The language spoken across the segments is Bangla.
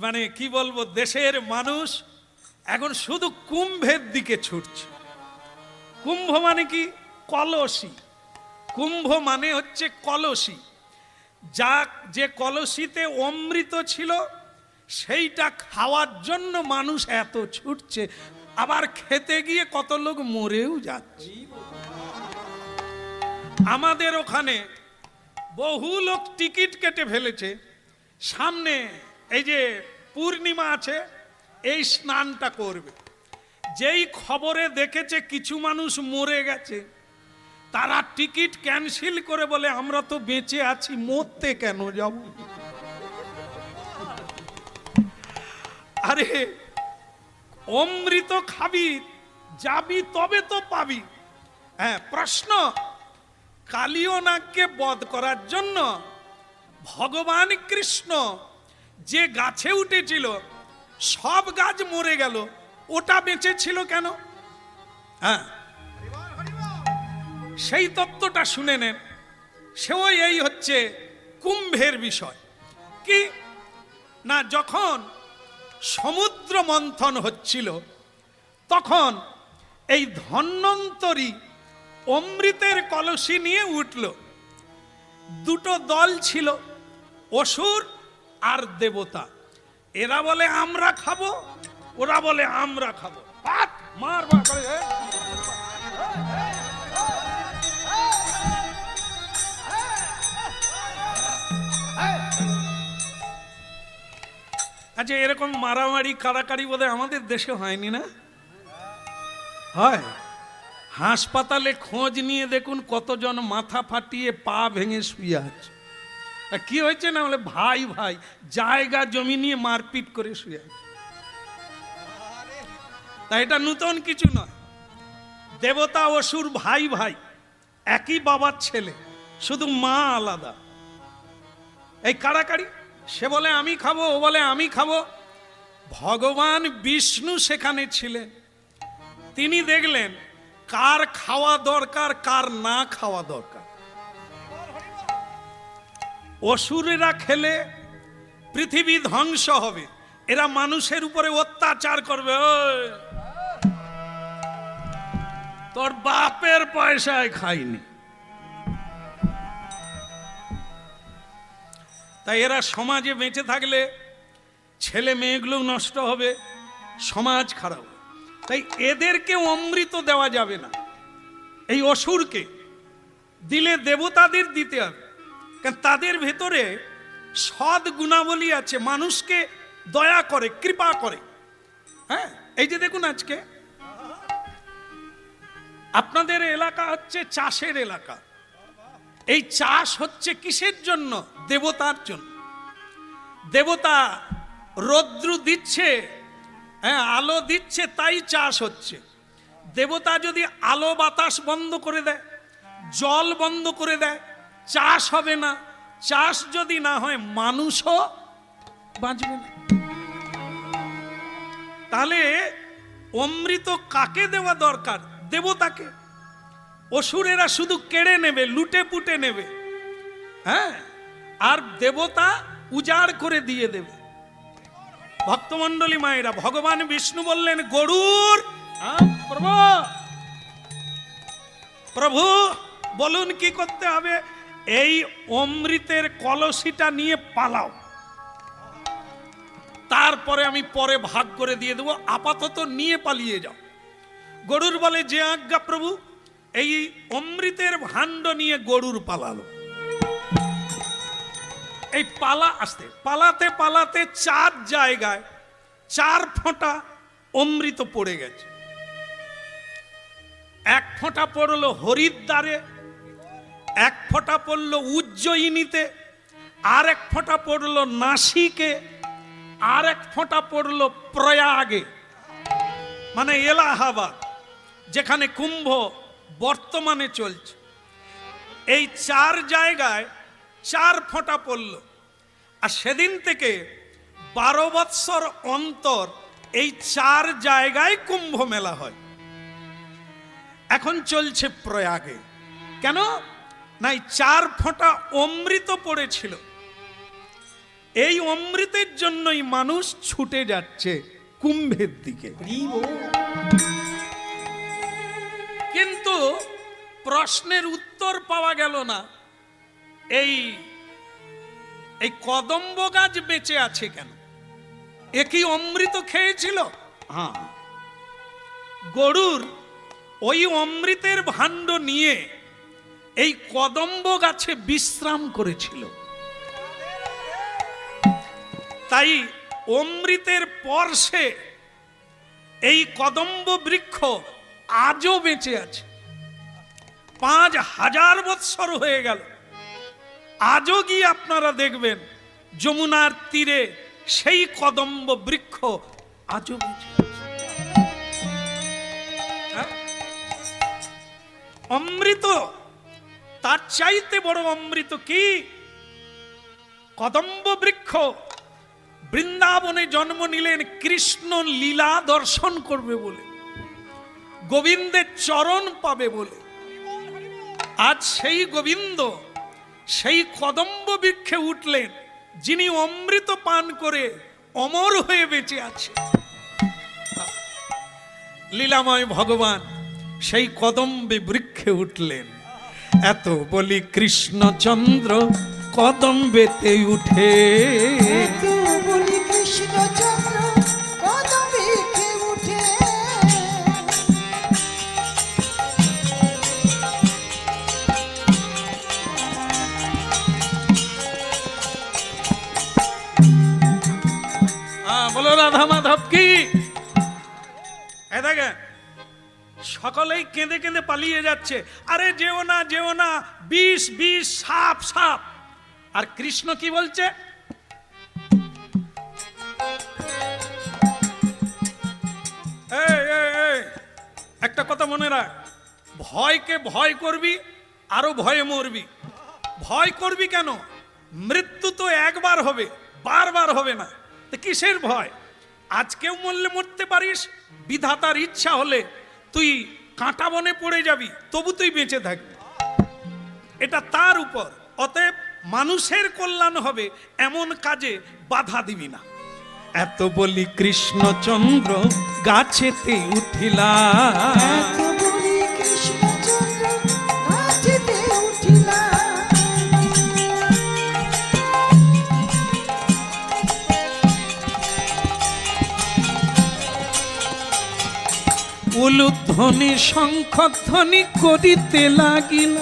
মানে কি বলবো, দেশের মানুষ এখন শুধু কুম্ভের দিকে ছুটছে। কুম্ভ মানে কি? কলসি। কুম্ভ মানে হচ্ছে কলসি। যা যে কলসিতে অমৃত ছিল সেইটা খাওয়ার জন্য মানুষ এত ছুটছে, আবার খেতে গিয়ে কত লোক মরেও যাচ্ছে। আমাদের ওখানে বহু লোক টিকিট কেটে ফেলেছে, সামনে এই যে পূর্ণিমা আছে এই স্নানটা করবে। যেই খবরে দেখেছে কিছু মানুষ মরে গেছে, তারা টিকিট ক্যান্সেল করে বলে আমরা তো বেঁচে আছি, মরতে কেন যাব? আরে অমৃত খাবি, যাবি তবে তো পাবি। হ্যাঁ, প্রশ্ন, কালীয় নাগকে বধ করার জন্য ভগবান কৃষ্ণ যে গাছে উঠেছিল সব গাছ মরে গেল, ওটা বেঁচে ছিল কেন? হ্যাঁ, সেই তত্ত্বটা শুনে নেন। সেও এই হচ্ছে কুম্ভের বিষয়। কি না, যখন সমুদ্র মন্থন হচ্ছিল তখন এই ধন্বন্তরী অমৃতের কলসি নিয়ে উঠল। দুটো দল ছিল, অসুর আর দেবতা। এরা বলে আমরা খাবো, ওরা বলে আমরা খাবো। মার মার করে আচ্ছা, এরকম মারামারি কাড়াকাড়ি বোধহয় আমাদের দেশে হয়নি না? হয়। হাসপাতালে খোঁজ নিয়ে দেখুন কতজন মাথা ফাটিয়ে পা ভেঙে শুয়ে আছে। কি হয়েছে না বলে ভাই ভাই জায়গা জমি নিয়ে মারপিট করে শুয়ে আছে। তাই এটা নতুন কিছু নয়। দেবতা অসুর ভাই ভাই, একই বাবার ছেলে, শুধু মা আলাদা। এই কাড়াকাড়ি, সে বলে আমি খাবো, ও বলে আমি খাবো। ভগবান বিষ্ণু সেখানে ছিলেন, তিনি দেখলেন কার খাওয়া দরকার কার না খাওয়া দরকার। অসুরেরা খেলে পৃথিবী ধ্বংস হবে, এরা মানুষের উপরে অত্যাচার করবে। তোর বাপের পয়সায় খাইনি। তাই এরা সমাজে বেঁচে থাকলে ছেলে মেয়েগুলো নষ্ট হবে, সমাজ খারাপ। তাই এদেরকে অমৃত দেওয়া যাবে না। এই অসুরকে দিলে দেবতাদের দিতে হবে, কারণ তাদের ভেতরে সৎ গুণাবলী আছে, মানুষকে দয়া করে, কৃপা করে। হ্যাঁ, এই যে দেখুন আজকে আপনাদের এলাকা হচ্ছে চাষের এলাকা। এই চাষ হচ্ছে কিসের জন্য? দেবতার জন্য। দেবতা রৌদ্র দিচ্ছে, হ্যাঁ আলো দিচ্ছে, তাই চাষ হচ্ছে। দেবতা যদি আলো বাতাস বন্ধ করে দেয়, জল বন্ধ করে দেয়, চাষ হবে না। চাষ যদি না হয় মানুষও বাঁচবে না। তাহলে অমৃত কাকে দেওয়া দরকার? দেবতাকে। অসুরেরা শুধু কেড়ে নেবে, লুটে পুটে নেবে। হ্যাঁ, আর দেবতা উজাড় করে দিয়ে দেবে। ভক্তমণ্ডলী মায়েরা, ভগবান বিষ্ণু বললেন গরুর, প্রভু প্রভু বলুন কি করতে হবে? এই অমৃতের কলসিটা নিয়ে পালাও, তারপরে আমি পরে ভাগ করে দিয়ে দেবো, আপাতত নিয়ে পালিয়ে যাও। গরুর বলে যে আজ্ঞা প্রভু। এই অমৃতের ভাণ্ড নিয়ে গরুর পালালো। এই পালাতে পালাতে 4 জায়গায় 4 ফোঁটা অমৃত পড়ে গেছে। 1 ফোঁটা পড়লো হরিদ্বারে, 1 ফোঁটা পড়লো উজ্জয়িনীতে, আর 1 ফোঁটা পড়লো নাসিকে, আর 1 ফোঁটা পড়লো প্রয়াগে, মানে এলাহাবাদ, যেখানে কুম্ভ বর্তমানে চলছে। এই 4 জায়গায় 4 ফোঁটা পড়ল। আর সেদিন থেকে 12 বৎসর অন্তর এই 4 জায়গায় কুম্ভ মেলা হয়। এখন চলছে প্রয়াগে। কেন না? 4 ফোঁটা অমৃত পড়েছিল। এই অমৃতের জন্যই মানুষ ছুটে যাচ্ছে কুম্ভের দিকে। কিন্তু প্রশ্নের উত্তর পাওয়া গেল না, এই কদম্ব গাছ বেঁচে আছে কেন? এ কি অমৃত খেয়েছিল? হ্যাঁ, গরুর ওই অমৃতের ভাণ্ড নিয়ে এই কদম্ব গাছে বিশ্রাম করেছিল। তাই অমৃতের পরশে এই কদম্ব বৃক্ষ আজও বেঁচে আছে। 5000 বৎসর হয়ে গেল, আজও গিয়ে আপনারা দেখবেন যমুনার তীরে সেই কদম্ব বৃক্ষ আজও বেঁচে আছে। অমৃত, তার চাইতে বড় অমৃত কি? কদম্ব বৃক্ষ বৃন্দাবনে জন্ম নিলেন কৃষ্ণ লীলা দর্শন করবে বলে, গোবিন্দের চরণ পাবে বলে। আজ সেই গোবিন্দ সেই কদম্ব বৃক্ষে উঠলেন, যিনি অমৃত পান করে অমর হয়ে বেঁচে আছে। লীলাময় ভগবান সেই কদম্বে বৃক্ষে উঠলেন। এত বলি কৃষ্ণচন্দ্র কদম্বেতে উঠে, বলো রাধা মাধব কি? দেখেন সকলেই কেঁদে কেঁদে পালিয়ে যাচ্ছে, আরে যেও না যেও না, বিষ বিষ, সাপ সাপ। আর কৃষ্ণ কি বলছে? একটা কথা মনে রাখ, ভয়কে ভয় করবি, আরো ভয়ে মরবি। ভয় করবি কেন? মৃত্যু তো একবার হবে, বারবার হবে না। কিসের ভয়? আজকেও মরলে মরতে পারিস, বিধাতার ইচ্ছা হলে তুই কাঁটা বনে পড়ে যাবি, তবু তুই বেঁচে থাকবি, এটা তার উপর। অতএব মানুষের কল্যাণ হবে এমন কাজে বাধা দিবি না। এত বলি কৃষ্ণচন্দ্র গাছেতে উঠিলা, উলুধ্বনি শঙ্খধ্বনি করিতে লাগিল।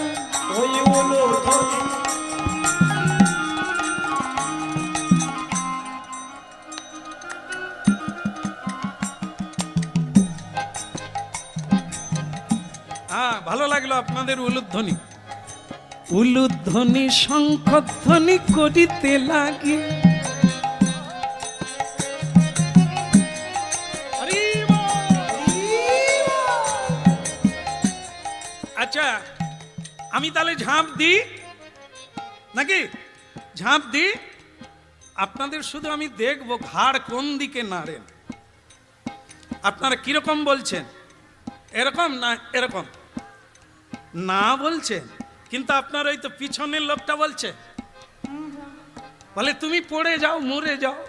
ভালো লাগলো আপনাদের উলুধ্বনি। উলুধ্বনি শঙ্খধ্বনি করিতে লাগিল। আচ্ছা, আমি তাহলে ঝাঁপ দিই নাকি? ঝাঁপ দিই, আপনাদের শুধু আমি দেখবো ঘাড় কোন দিকে নাড়েন। আপনারা কিরকম বলছেন? এরকম না এরকম? না বলছেন, কিন্তু আপনার ওই তো পিছনের লোকটা বলছে, বলে তুমি পড়ে যাও, মরে যাও।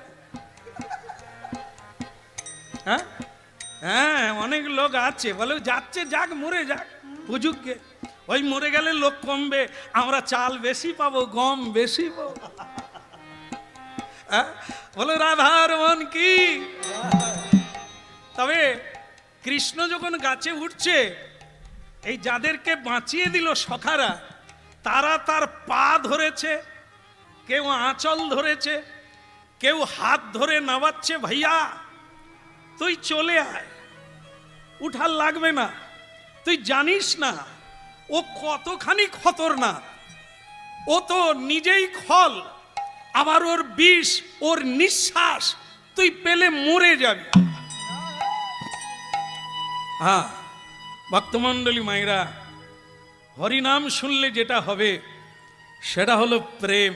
হ্যাঁ হ্যাঁ, অনেক লোক আছে বলে যাচ্ছে, যাক মরে যাক, বুঝুককে। ওই মরে গেলে লোক কমবে, আমরা চাল বেশি পাবো, গম বেশি পাবো। বলো রাধার মন কি? তবে কৃষ্ণ যখন গাছে উঠছে, এই যাদেরকে বাঁচিয়ে দিল সখারা, তারা তার পা ধরেছে, কেউ আঁচল ধরেছে, কেউ হাত ধরে নামাচ্ছে, ভাইয়া তুই চলে আয়, উঠার লাগবে না, তুই জানিস না ও কতখানি খতরনাক, ও তো নিজেই খল, আবার ওর বিষ, ওর নিঃশ্বাস তুই পেলে মরে যাবি। হ্যাঁ ভক্তমণ্ডলী মায়েরা, হরিনাম শুনলে যেটা হবে সেটা হলো প্রেম।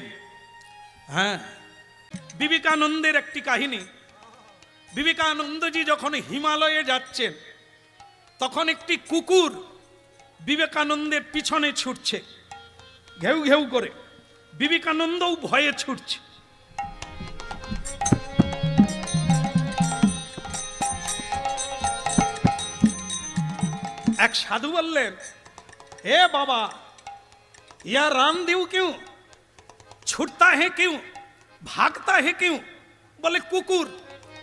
হ্যাঁ, বিবেকানন্দের একটি কাহিনী। বিবেকানন্দজি যখন হিমালয়ে যাচ্ছেন, তখন একটি কুকুর বিবেকানন্দের পিছনে ছুটছে ঘেউ ঘেউ করে। বিবেকানন্দও ভয়ে ছুটছে, সাধু বললেন, এ বাবা, ইয়া রাম দেव क्यों, छूटता है क्यों, भागता है क्यों? बोले कुकुर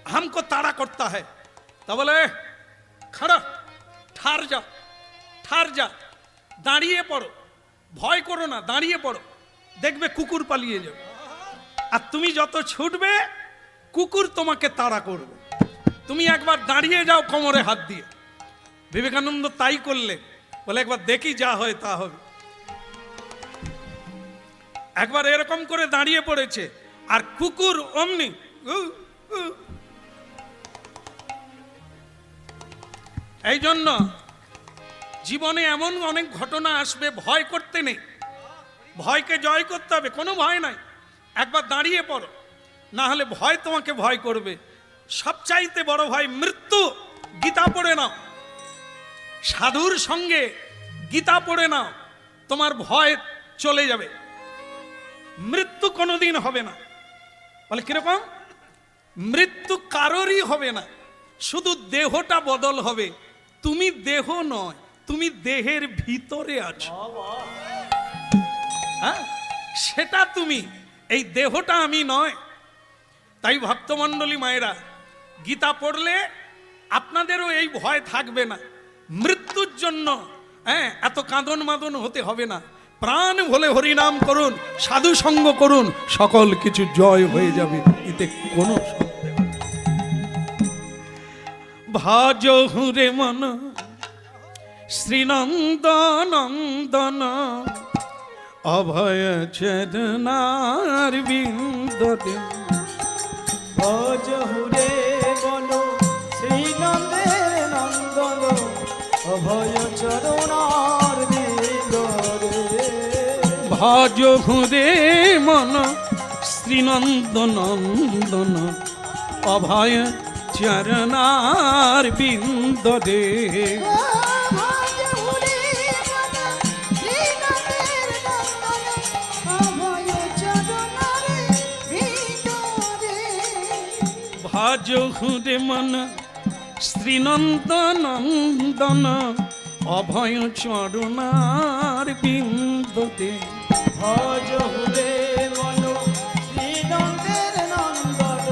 हमको ताड़ा करता है। तो बोले खड़ा, ठार जा, ठार जा, দাঁড়িয়ে পড়ো, ভয় করো না, দাঁড়িয়ে পড়ো, দেখবে কুকুর পালিয়ে যাবে। আর তুমি যত ছুটবে কুকুর তোমাকে তাড়া করবে। তুমি একবার দাঁড়িয়ে যাও কোমরে হাত দিয়ে। বিবেকানন্দ তাই করলে, বলে একবার দেখি যা হয় তা হবে। একবার এরকম করে দাঁড়িয়ে পড়েছে, আর কুকুর অমনি এই জন্য জীবনে এমন অনেক ঘটনা আসবে, ভয় করতে নেই, ভয়কে জয় করতে হবে, কোনো ভয় নাই। একবার দাঁড়িয়ে পড়ো, না হলে ভয় তোমাকে ভয় করবে। সবচাইতে বড় ভয় মৃত্যু। গীতা পড়ে নাও, সাধুর সঙ্গে গীতা পড়ে নাও, তোমার ভয় চলে যাবে। মৃত্যু কোনোদিন হবে না। বলে কিরকম? মৃত্যু কারোরই হবে না, শুধু দেহটা বদল হবে। তুমি দেহ নয়, তুমি দেহের ভিতরে আছো। হ্যাঁ, সেটা তুমি, এই দেহটা আমি নয়। তাই ভক্তমণ্ডলী মায়েরা, গীতা পড়লে আপনাদেরও এই ভয় থাকবে না। মৃত্যুর জন্য এত কাঁদন মাদন হতে হবে না। প্রাণ ভোলে হরিনাম করুন, সাধু সঙ্গ করুন, সকল কিছু জয় হয়ে যাবে, এতে কোনো সন্দেহ নেই। ভাজ হুরে মন শ্রীনন্দনন্দন অভয় চরণার বিন্দতে। ভজ হুরে মন শ্রীনন্দের নন্দন অভয় চরণার বিন্দরে। ভজ হুরে মন শ্রীনন্দনন্দন অভয় চরণার বিন্দরে। ভজ হুরে মন শ্রীনন্দনন্দন অভয় চরণার বিন্দতে। ভজ হুরে মন শ্রীনন্দের নন্দন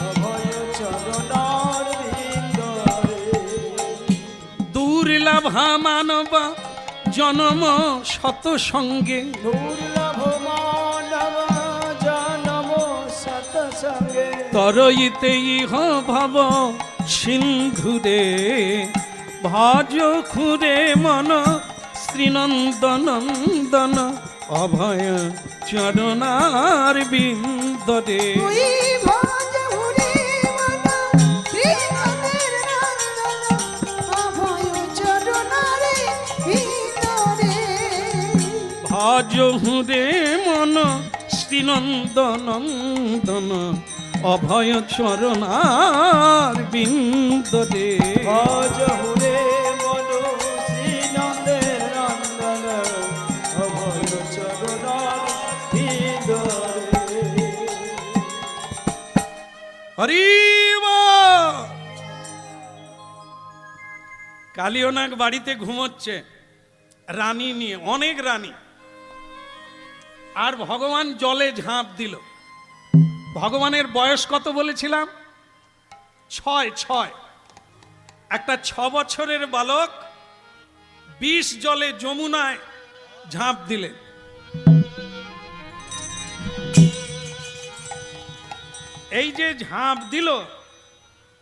অভয় চরণার বিন্দরে। দুর্লভা মানব জনম শত সঙ্গে, দুর্লভ মানব জনম শত সঙ্গে। তরইতে ইহ ভব সিন্ধুরে। ভজ খুরে মন শ্রীনন্দনন্দন অভয় চরণার বিন্দরে। ভজ হুরে মন শ্রীনন্দনন্দন অভয় চরণার বিন্দরে। ভজ হুরে মন শ্রীনন্দের নন্দন অভয় চরণার বিন্দরে। হরি কালিয়নাগ বাড়িতে ঘুমোচ্ছে রানী নিয়ে, অনেক রানী। আর ভগবান জলে ঝাঁপ দিল। ভগবানের বয়স কত বলেছিলাম? 6। একটা 6 বছরের বালক 20 জলে যমুনায় ঝাঁপ দিলেন। এই যে ঝাঁপ দিল,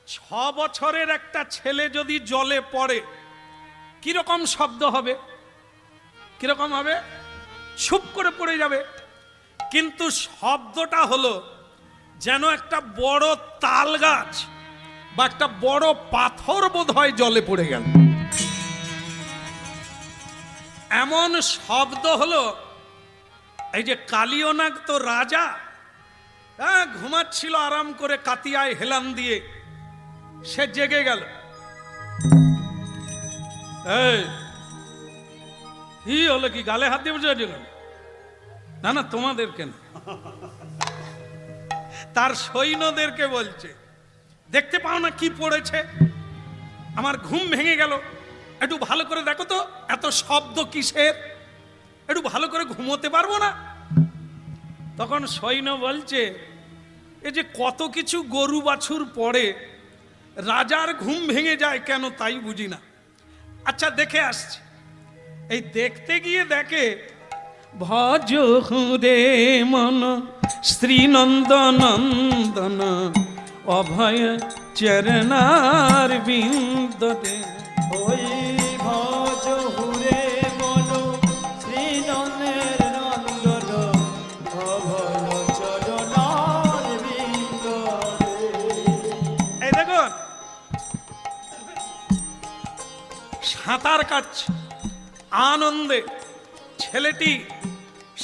6 বছরের একটা ছেলে যদি জলে পড়ে কিরকম শব্দ হবে? কিরকম হবে? ছুপ করে পড়ে যাবে। কিন্তু শব্দটা হলো যেন একটা বড় তাল গাছ বা একটা বড় পাথর বোধ হয় জলে পড়ে গেল, এমন শব্দ হলো। এই যে কালিয়নাগ তো রাজা, ঘুমাচ্ছিল আরাম করে কাতিয়ায় হেলান দিয়ে, সে জেগে গেল। কি হলো? কি গালে হাত দিয়ে বসে গেল? না না, তোমাদেরকে না, তার সৈন্যদেরকে বলছে, দেখতে পাও না কি পড়েছে? আমার ঘুম ভেঙে গেল, একটু ভালো করে দেখো তো এত শব্দ কিসের, একটু ভালো করে ঘুমোতে পারবো না? তখন সৈন্য বলছে এই যে কত কিছু গরু বাছুর পড়ে, রাজার ঘুম ভেঙে যায় কেন তাই বুঝি না। আচ্ছা দেখে আসছি। এই দেখতে গিয়ে দেখে ভজ রে মন শ্রীনন্দ নন্দন অভয় চরণার বিন্দে। ওই ভজ হুরে মন শ্রীনন্দের নন্দন অভয় চরণার বিন্দরে। এই দেখুন সাঁতার কাটছে আনন্দে, ছেলেটি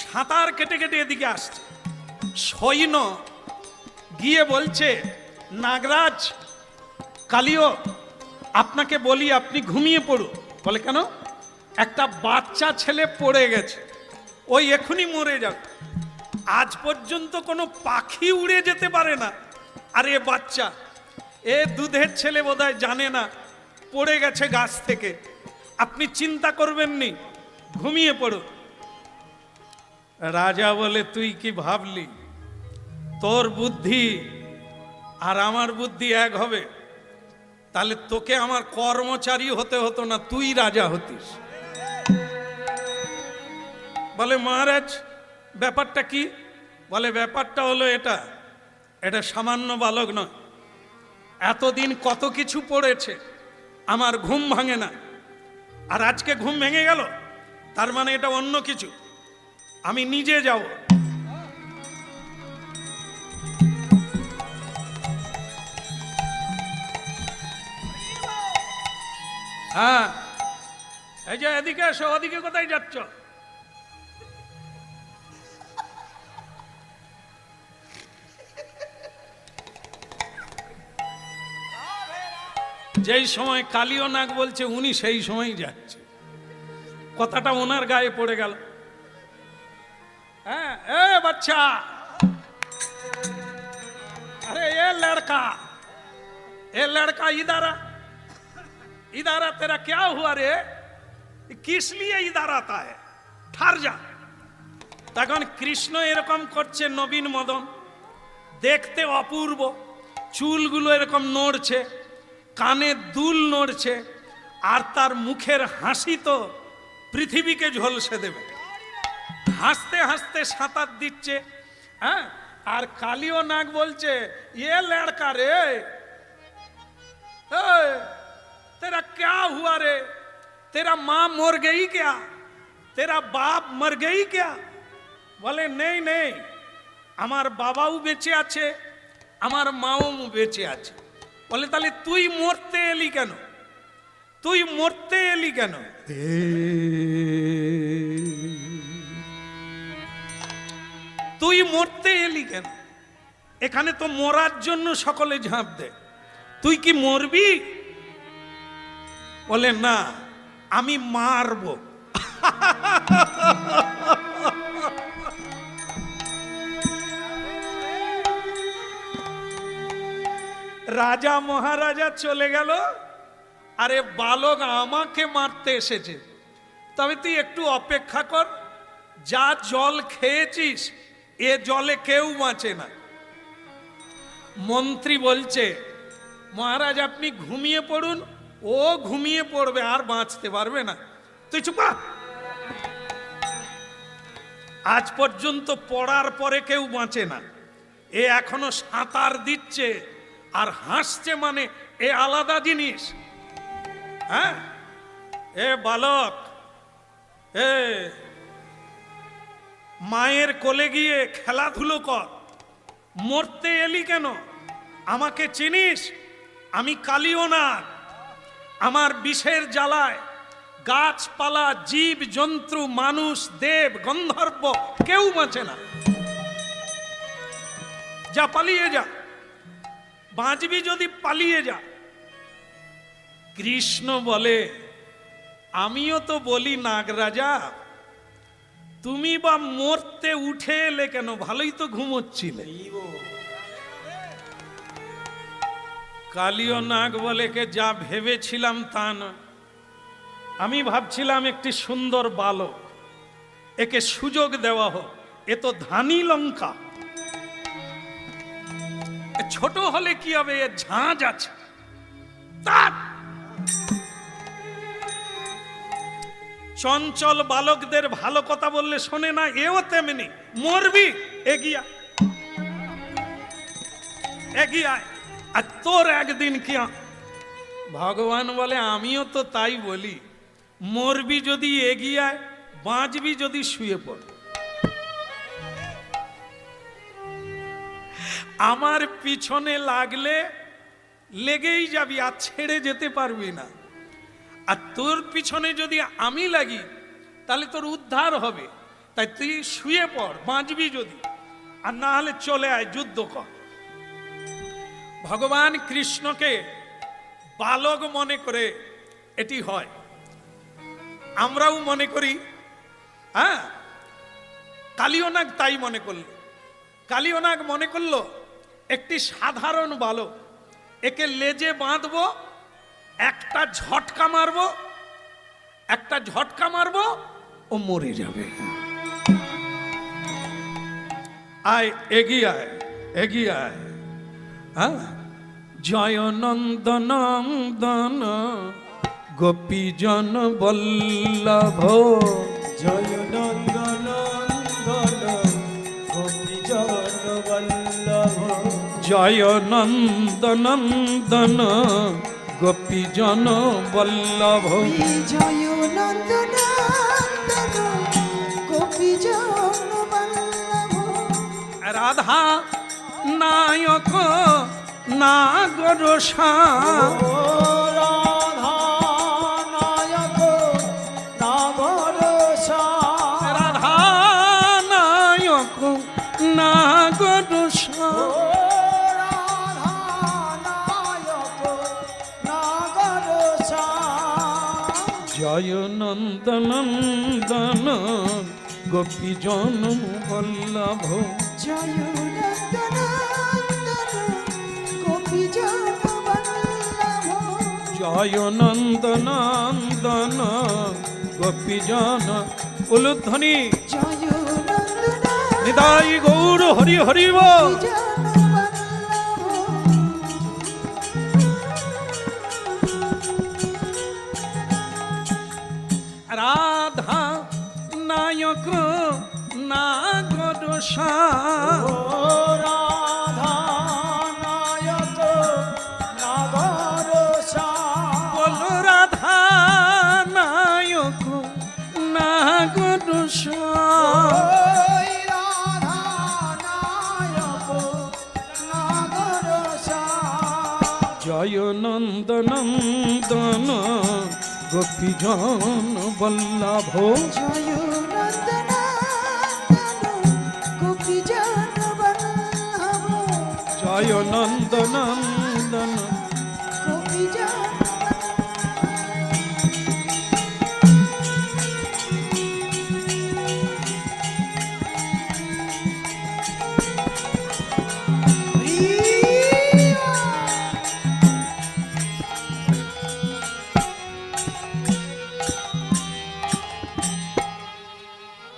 সাঁতার কেটে কেটে এদিকে আসছে। সৈন্য গিয়ে বলছে নাগরাজ কালিও আপনাকে বলি আপনি ঘুমিয়ে পড়ুন। বলে কেন? একটা বাচ্চা ছেলে পড়ে গেছে, ওই এখনই মরে যাবে। আজ পর্যন্ত কোনো পাখি উড়ে যেতে পারে না, আর এ বাচ্চা, এ দুধের ছেলে বোধহয় জানে না পড়ে গেছে গাছ থেকে। আপনি চিন্তা করবেন নি, ঘুমিয়ে পড়ো। রাজা বলে তুই কি ভাবলি তোর বুদ্ধি আর আমার বুদ্ধি এক হবে? তাহলে তোকে আমার কর্মচারী হতে হতো না, তুই রাজা হতিস। বলে মহারাজ ব্যাপারটা কি? বলে ব্যাপারটা হলো এটা, এটা সামান্য বালক নয়, এতদিন কত কিছু পড়েছে, আমার ঘুম ভাঙে না, আর আজকে ঘুম ভেঙে গেল, তার মানে এটা অন্য কিছু। আমি নিজে যাব। হ্যাঁ এই যে এদিকে এসো, ওদিকে কোথায় যাচ্ছ? যেই সময় কালীয় নাগ বলছে উনি সেই সময়ই যাচ্ছে, কথাটা ওনার গায়ে পড়ে গেল। হ্যাঁ এ বাচ্চা, अरे ये लड़का इधर आ, इधर आ, तेरा क्या हुआ रे? किस लिए इधर आता है? ठार जा। তখন কৃষ্ণ এরকম করছে নবীন মদন, দেখতে অপূর্ব, চুলগুলো এরকম নড়ছে, কানে দুল নড়ছে, আর তার মুখের হাসি তো পৃথিবীকে ঝলসে দেবে। হাসতে হাসতে সাঁতার দিচ্ছে। হ্যাঁ, আর কালীয় নাগ বলছে ये लड़का रे, तेरा क्या हुआ रे? तेरा माँ मर गई क्या? तेरा बाप मर गई क्या? বলে নেই নেই, আমার বাবাও বেঁচে আছে, আমার মাও বেঁচে আছে। বলে তাহলে তুই মরতে এলি কেন? তুই মরতে এলি কেন? তুই মরতে এলি কেন? এখানে তো মরার জন্য সকলে ঝাঁপ দেয়, তুই কি মরবি? বলে না, আমি মারব। রাজা মহারাজা চলে গেল, আরে বালক আমাকে মারতে এসেছে, তবে তুই একটু অপেক্ষা কর, যা জল খেয়েছিস এ জলে কেউ বাঁচে না। মন্ত্রী বলছে মহারাজ আপনি ঘুমিয়ে পড়ুন, ও ঘুমিয়ে পড়বে, আর বাঁচতে পারবে না। তুই চুপ কর। আজ পর্যন্ত পড়ার পরে কেউ বাঁচে না, এ এখনো সাঁতার দিচ্ছে আর হাসছে, মানে এ আলাদা জিনিস। হ্যাঁ এ বালক, এ মায়ের কোলে গিয়ে খেলাধুলো কর, মরতে এলি কেন? আমাকে চিনিস? আমি কালীয় নাগ, আমার বিষের জ্বালায় গাছপালা জীব জন্তু মানুষ দেব গন্ধর্ব কেউ বাঁচে না। যা পালিয়ে যা, বাঁচবি যদি পালিয়ে যা। কৃষ্ণ বলে আমিও তো বলি নাগরাজা, তুমি বা মরতে উঠে এলে কেন? ভালোই তো ঘুমোচ্ছিলে। কালীয় নাগ বলে কে যা ভেবেছিলাম তা নয়, আমি ভাবছিলাম একটি সুন্দর বালক, একে সুযোগ দেওয়া হোক। এ তো ধানি লঙ্কা, এ ছোট হলে কি হবে, এর ঝাঁজ আছে। তার চঞ্চল বালকদের ভালো কথা বললে শোনে না, এও তেমনি। মরবি, এগিয়ে এগিয়ে আয়। আর তোর একদিন কি, ভগবান বলে আমিও তো তাই বলি, মরবি যদি এগিয়ে আয়, বাঁচবি যদি শুয়ে পড়। আমার পিছনে লাগলে লেগেই যাবি, আর ছেড়ে যেতে পারবি না। আর তোর পিছনে যদি আমি লাগি, তাহলে তোর উদ্ধার হবে। তাই তুই শুয়ে পড়, বাঁচবি যদি, আর না হলে চলে আয়, যুদ্ধ কর। ভগবান কৃষ্ণকে বালক মনে করে এটি হয়, আমরাও মনে করি। হ্যাঁ, কালিয়নাগ তাই মনে করল। কালিয়নাগ মনে করলো একটি সাধারণ বালক, একে লেজে বাঁধবো, একটা ঝটকা মারবো, একটা ঝটকা মারবো, ও মরে যাবে। আয়, এগিয়ে আয়, এগিয়ে আয়। হ্যাঁ, জয় নন্দনন্দন গোপীজন বল্লভ, জয় নন্দনন্দন গোপীজন বল্লভ, জয় নন্দনন্দন গোপীজন বল্লভ, জয় নন্দনন্দন গোপীজন বল্লভ, রাধা নায়ক নাগর শ্যাম, ও রাধা নায়ক নাগর শ্যাম, রাধা নায়ক নাগর শ্যাম, ও রাধা নায়ক নাগর শ্যাম, জয় নন্দনন্দন গোপীজন বল্লভ, জয় নন্দনন্দন গোপীজন বল্লভ, জয় নন্দনন্দন গোপীজন। উলুধ্বনি জয় নন্দনন্দন নিতাই গৌর হরি হরি বল। গোপীজন বল্লভ, রাধা নায়ক নাগর শ্যাম, ও রাধা নায়ক নাগর শ্যাম, বল রাধা নায়ক নাগর শ্যাম, ওই রাধা নায়ক নাগর শ্যাম, জয় নন্দনন্দন গোপীজন বল্লভ, জয় নন্দনন্দন গোপীজন বল্লভ, জয় নন্দনন্দন। গোপীজন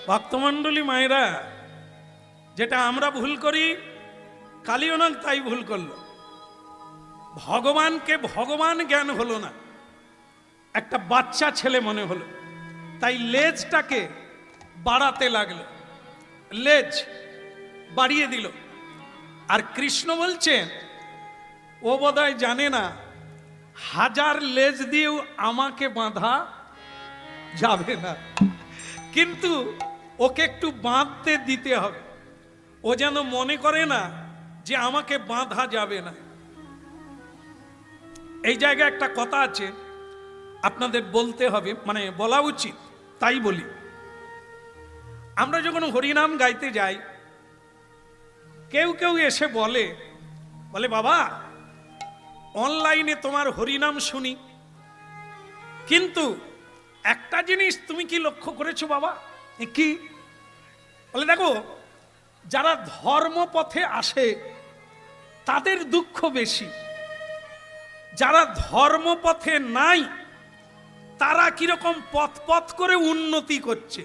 ভক্তমণ্ডলী মায়েরা, যেটা আমরা ভুল করি, কালিয়নাগ তাই ভুল করলো। ভগবানকে ভগবান জ্ঞান হলো না, একটা বাচ্চা ছেলে মনে হলো, তাই লেজটাকে বাড়াতে লাগলো, লেজ বাড়িয়ে দিল। আর কৃষ্ণ বলছেন ও বোধহয় জানে না, হাজার লেজ দিয়েও আমাকে বাঁধা যাবে না, কিন্তু ওকে একটু বাঁধতে দিতে হবে। ও যেন মনে করে না যে আমাকে বাঁধা যাবে না। এই জায়গায় একটা কথা আছে, আপনাদের বলতে হবে, মানে বলা উচিত, তাই বলি। আমরা যখন হরিনাম গাইতে যাই, কেউ কেউ এসে বলে বাবা অনলাইনে তোমার হরিনাম শুনি, কিন্তু একটা জিনিস তুমি কি লক্ষ্য করেছো বাবা? কি বলে, দেখো যারা ধর্মপথে আসে তাদের দুঃখ বেশি, যারা ধর্মপথে নাই তারা কিরকম পথ পথ করে উন্নতি করছে।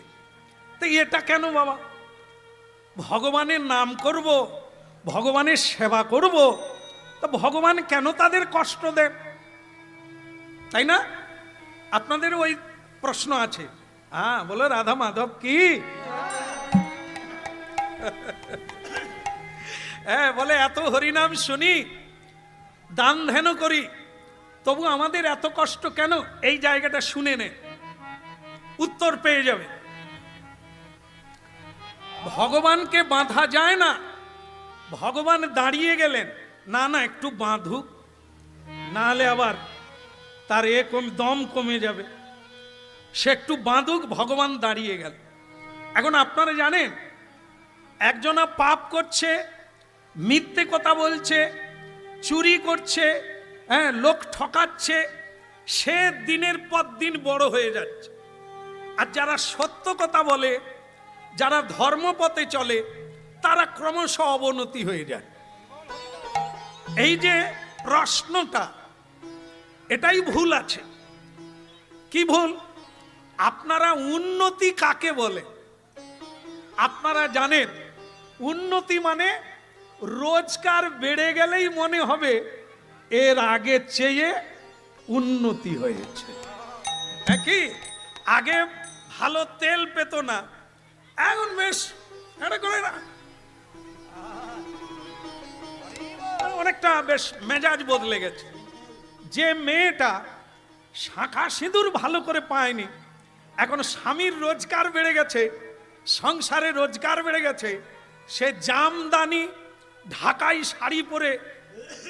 তো এটা কেন বাবা? ভগবানের নাম করব, ভগবানের সেবা করব, তো ভগবান কেন তাদের কষ্ট দেন? তাই না? আপনাদের ওই প্রশ্ন আছে? হ্যাঁ, বলো রাধা মাধব কি? হ্যাঁ, বলে এত হরিনাম শুনি, দান ধ্যান করি, তবু আমাদের এত কষ্ট কেন? এই জায়গাটা শুনে নে, উত্তর পেয়ে যাবে। ভগবানকে বাঁধা যায় না। ভগবান দাঁড়িয়ে গেলেন, না না একটু বাঁধুক, না হলে আবার তার দম কমে যাবে, সে একটু বাঁধুক, ভগবান দাঁড়িয়ে গেল। এখন আপনারা জানেন, একজনা পাপ করছে, মিথ্যে কথা বলছে, চুরি করছে, হ্যাঁ, লোক ঠকাচ্ছে, সে দিনের পর দিন বড় হয়ে যাচ্ছে। আর যারা সত্য কথা বলে, যারা ধর্মপথে চলে, তারা ক্রমশ অবনতি হয়ে যায়। এই যে প্রশ্নটা, এটাই ভুল আছে। কি ভুল? আপনারা উন্নতি কাকে বলে? আপনারা জানেন উন্নতি মানে রোজগার বেড়ে গেলেই মনে হবে এর আগে চেয়ে উন্নতি হয়েছে। কি আগে ভালো তেল পেত না, এখন বেশ এটা করে না, অনেকটা বেশ মেজাজ বদলে গেছে। যে মেয়েটা শাঁখা সিঁদুর ভালো করে পায়নি, এখন স্বামীর রোজগার বেড়ে গেছে, সংসারে রোজগার বেড়ে গেছে, সে জামদানি ঢাকাই শাড়ি পরে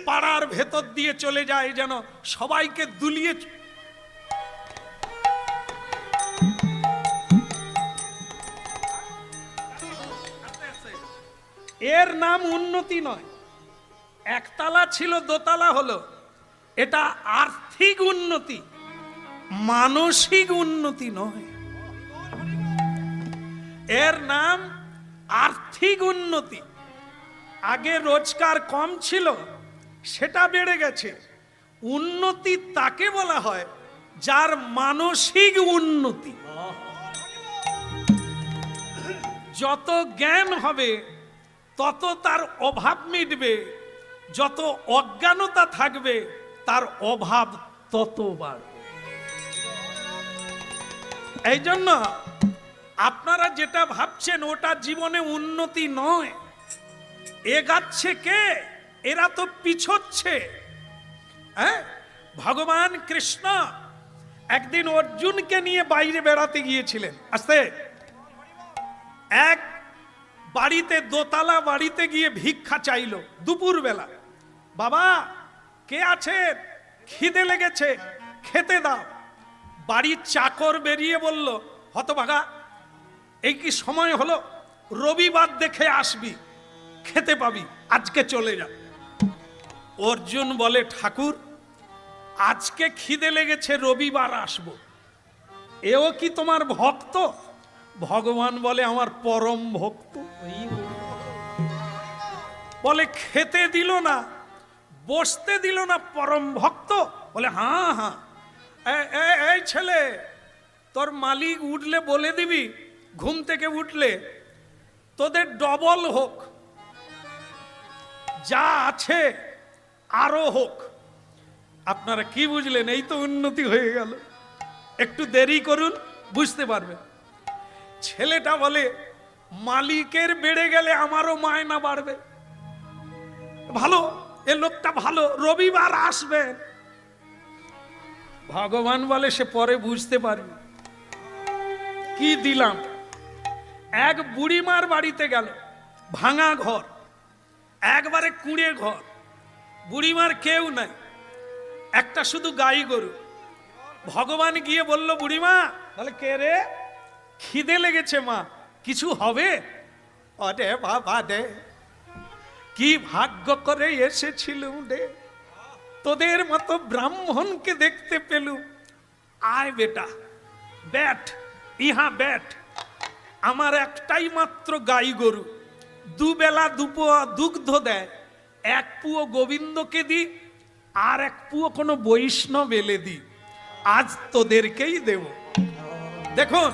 পাড়ার ভেতর দিয়ে চলে যায়, যেন সবাইকে দুলিয়ে। এর নাম উন্নতি নয়। একতলা ছিল, দোতলা হলো, এটা আর্থিক উন্নতি, মানসিক উন্নতি নয়। এর নাম আর্থিক উন্নতি। আগে রোজগার কম ছিল, সেটা বেড়ে গেছে। উন্নতি তাকে বলা হয় যার মানসিক উন্নতি। যত জ্ঞান হবে তত তার অভাব মিটবে, যত অজ্ঞানতা থাকবে তার অভাব তত বাড়বে। এই জন্য আপনারা যেটা ভাবছেন ওটা জীবনে উন্নতি নয়। এগাচ্ছে কে? এরা তো পিছোচ্ছে। হ্যাঁ, ভগবান কৃষ্ণ একদিন অর্জুনকে নিয়ে বাইরে বেড়াতে গিয়েছিলেন। আস্তে এক বাড়িতে, দোতলা বাড়িতে গিয়ে ভিক্ষা চাইল দুপুর বেলা। বাবা কে আছে? খিদে লেগেছে, খেতে দাও। বাড়ির চাকর বেরিয়ে বলল, হতভাগা, এই কি সময় হলো? রবিবার দেখে আসবি, খেতে পাবি, আজকে চলে যা। অর্জুন বলে, ঠাকুর আজকে খিদে লেগেছে, রবিবার আসবো, এও কি তোমার ভক্ত? ভগবান বলে, আমার পরম ভক্ত। বলে খেতে দিল না, বসতে দিল না, পরম ভক্ত? বলে হ্যাঁ হ্যাঁ। এই ছেলে, তোর মালিক উঠলে বলে দিবি, ঘুম থেকে উঠলে তোদের ডবল হোক, যা আছে আরো হোক। আপনারা কি বুঝলেন? এই তো উন্নতি হয়ে গেল। একটু দেরি করুন, বুঝতে পারবেন। ছেলেটা বলে, মালিকের বেড়ে গেলে আমারও মায়না বাড়বে। ভালো, এ লোকটা ভালো, রবিবার আসবে। ভগবান বলে, সে পরে বুঝতে পারবে। কি দিলাম? এক বুড়িমার বাড়িতে গেল, ভাঙা ঘর, একবারে কুঁড়ে ঘর, বুড়িমার কেউ নাই, একটা শুধু গাই গরু। ভগবান গিয়ে বলল, বুড়িমা। বলে কে রে? খিদে লেগেছে মা, কিছু হবে? অরে বাবা রে, কি ভাগ্য করে এসেছিলুম রে, তোদের মতো ব্রাহ্মণকে দেখতে পেলুম। আয় বেটা, ব্যাট, ইহা ব্যাট। আমার একটাই মাত্র গাই গরু, দুবেলা দুপুয়া দুগ্ধ দেয়, এক পুয়ো গোবিন্দকে দি, আর এক পুয়ো কোনো বৈষ্ণব এলে দি। আজ তোদেরকেই দেব। দেখুন